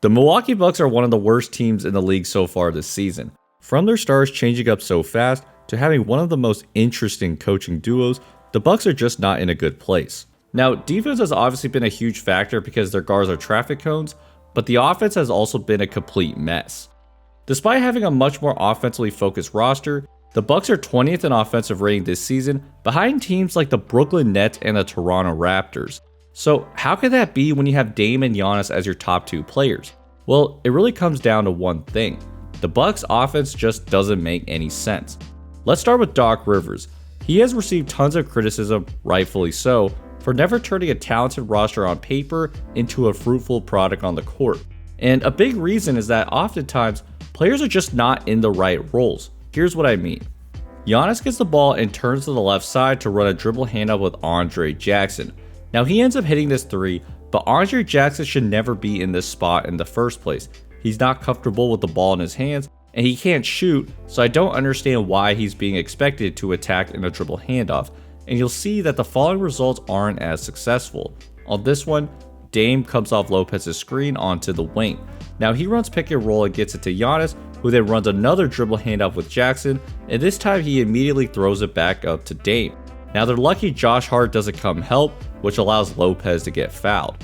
The Milwaukee Bucks are one of the worst teams in the league so far this season. From their stars changing up so fast to having one of the most interesting coaching duos, the Bucks are just not in a good place. Now, defense has obviously been a huge factor because their guards are traffic cones, but the offense has also been a complete mess. Despite having a much more offensively focused roster, the Bucks are 20th in offensive rating this season, behind teams like the Brooklyn Nets and the Toronto Raptors. So how could that be when you have Dame and Giannis as your top two players? Well, it really comes down to one thing. The Bucks offense just doesn't make any sense. Let's start with Doc Rivers. He has received tons of criticism, rightfully so, for never turning a talented roster on paper into a fruitful product on the court. And a big reason is that oftentimes, players are just not in the right roles. Here's what I mean. Giannis gets the ball and turns to the left side to run a dribble handoff with Andre Jackson. Now he ends up hitting this three, but Andre Jackson should never be in this spot in the first place. He's not comfortable with the ball in his hands, and he can't shoot, so I don't understand why he's being expected to attack in a dribble handoff. And you'll see that the following results aren't as successful. On this one, Dame comes off Lopez's screen onto the wing. Now he runs pick and roll and gets it to Giannis, who then runs another dribble handoff with Jackson, and this time he immediately throws it back up to Dame. Now they're lucky Josh Hart doesn't come help, which allows Lopez to get fouled.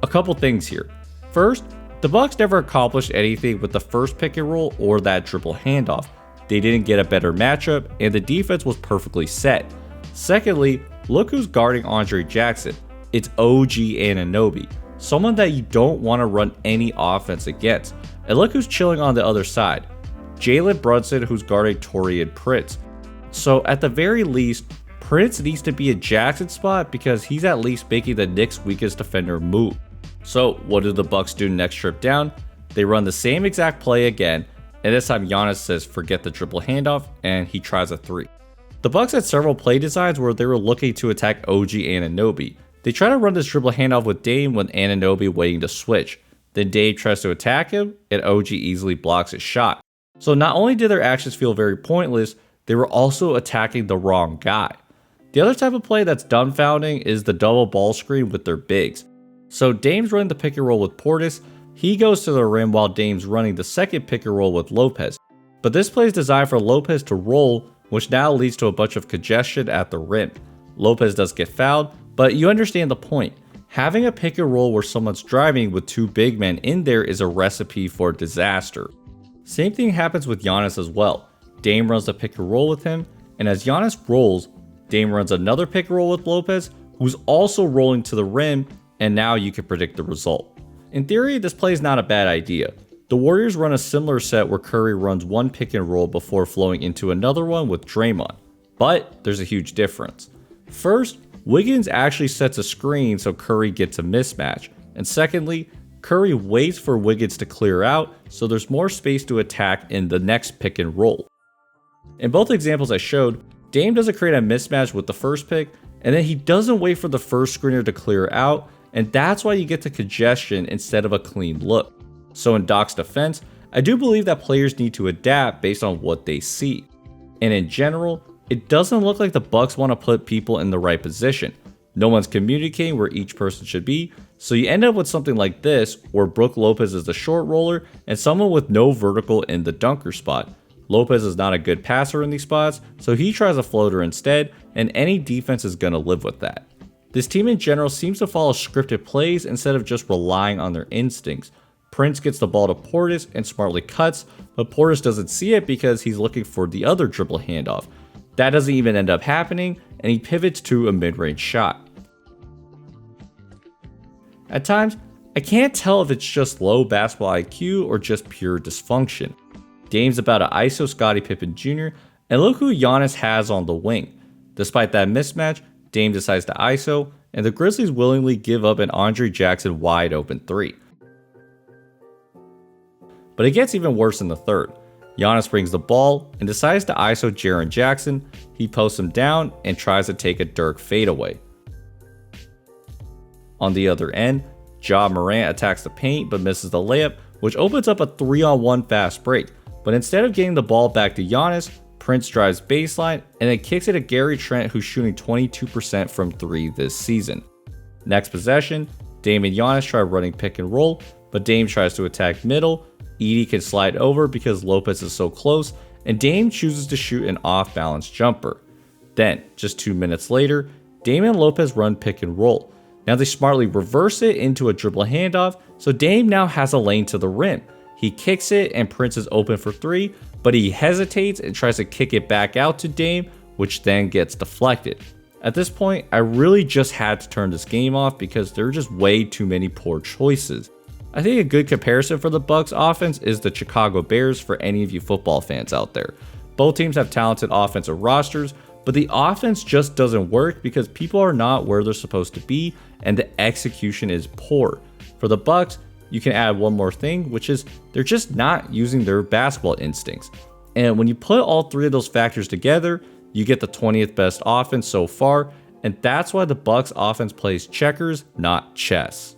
A couple things here. First, the Bucks never accomplished anything with the first pick and roll or that dribble handoff. They didn't get a better matchup, and the defense was perfectly set. Secondly, look who's guarding Andre Jackson. It's OG Anunoby, someone that you don't want to run any offense against. And look who's chilling on the other side. Jalen Brunson, who's guarding Taurean Prince. So at the very least, Prince needs to be a Jackson spot because he's at least making the Knicks' weakest defender move. So what do the Bucks do next trip down? They run the same exact play again, and this time Giannis says forget the triple handoff, and he tries a three. The Bucks had several play designs where they were looking to attack OG Anunoby. They try to run this triple handoff with Dame with Anunoby waiting to switch. Then Dame tries to attack him, and OG easily blocks his shot. So not only did their actions feel very pointless, they were also attacking the wrong guy. The other type of play that's dumbfounding is the double ball screen with their bigs. So Dame's running the pick and roll with Portis, he goes to the rim while Dame's running the second pick and roll with Lopez. But this play is designed for Lopez to roll, which now leads to a bunch of congestion at the rim. Lopez does get fouled, but you understand the point. Having a pick and roll where someone's driving with two big men in there is a recipe for disaster. Same thing happens with Giannis as well. Dame runs the pick and roll with him, and as Giannis rolls, Dame runs another pick and roll with Lopez, who's also rolling to the rim, and now you can predict the result. In theory, this play is not a bad idea. The Warriors run a similar set where Curry runs one pick and roll before flowing into another one with Draymond. But there's a huge difference. First, Wiggins actually sets a screen so Curry gets a mismatch. And secondly, Curry waits for Wiggins to clear out so there's more space to attack in the next pick and roll. In both examples I showed, Dame doesn't create a mismatch with the first pick, and then he doesn't wait for the first screener to clear out, and that's why you get to congestion instead of a clean look. So in Doc's defense, I do believe that players need to adapt based on what they see. And in general, it doesn't look like the Bucks want to put people in the right position. No one's communicating where each person should be, so you end up with something like this, where Brook Lopez is the short roller and someone with no vertical in the dunker spot. Lopez is not a good passer in these spots, so he tries a floater instead, and any defense is going to live with that. This team in general seems to follow scripted plays instead of just relying on their instincts. Prince gets the ball to Portis and smartly cuts, but Portis doesn't see it because he's looking for the other dribble handoff. That doesn't even end up happening, and he pivots to a mid-range shot. At times, I can't tell if it's just low basketball IQ or just pure dysfunction. Dame's about to ISO Scottie Pippen Jr., and look who Giannis has on the wing. Despite that mismatch, Dame decides to ISO, and the Grizzlies willingly give up an Andre Jackson wide open three. But it gets even worse in the third. Giannis brings the ball and decides to ISO Jaren Jackson. He posts him down and tries to take a Dirk fadeaway. On the other end, Ja Morant attacks the paint but misses the layup, which opens up a 3-on-1 fast break. But instead of getting the ball back to Giannis, Prince drives baseline and then kicks it to Gary Trent, who's shooting 22% from 3 this season. Next possession, Dame and Giannis try running pick and roll, but Dame tries to attack middle. Edie can slide over because Lopez is so close, and Dame chooses to shoot an off-balance jumper. Then, just 2 minutes later, Dame and Lopez run pick and roll. Now they smartly reverse it into a dribble handoff, so Dame now has a lane to the rim. He kicks it and Prince is open for 3, but he hesitates and tries to kick it back out to Dame, which then gets deflected. At this point, I really just had to turn this game off because there are just way too many poor choices. I think a good comparison for the Bucks offense is the Chicago Bears for any of you football fans out there. Both teams have talented offensive rosters, but the offense just doesn't work because people are not where they're supposed to be and the execution is poor. For the Bucks, you can add one more thing, which is they're just not using their basketball instincts. And when you put all 3 of those factors together, you get the 20th best offense so far, and that's why the Bucks offense plays checkers, not chess.